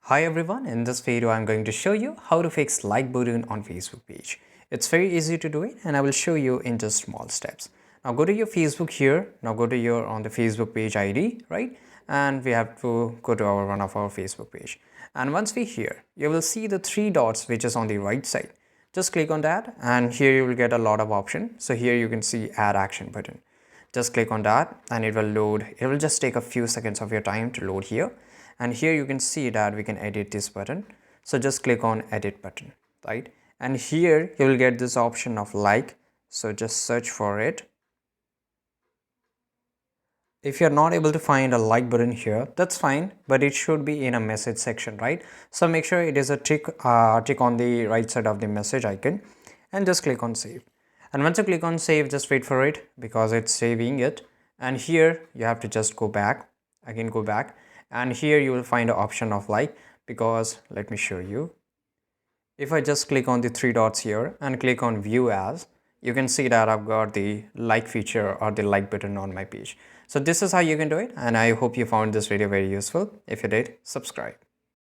Hi everyone, in this video I'm going to show you how to fix like button on Facebook page. It's very easy to do it and I will show you in just small steps. Now go to your Facebook here, now go to your on the Facebook page ID, right? And we have to go to one of our Facebook page. And once we here, you will see the three dots which is on the right side. Just click on that and here you will get a lot of options. So here you can see add action button. Just click on that and it will load. It will just take a few seconds of your time to load here. And here you can see that we can edit this button. So just click on edit button, right? And here you will get this option of like. So just search for it. If you're not able to find a like button here, that's fine, but it should be in a message section, right? So make sure it is a tick on the right side of the message icon and just click on save. And once you click on save, just wait for it because it's saving it. And here you have to just go back, again go back. And here you will find an option of like, because let me show you. If I just click on the three dots here and click on view as, you can see that I've got the like feature or the like button on my page. So this is how you can do it, and I hope you found this video very useful. If you did, subscribe.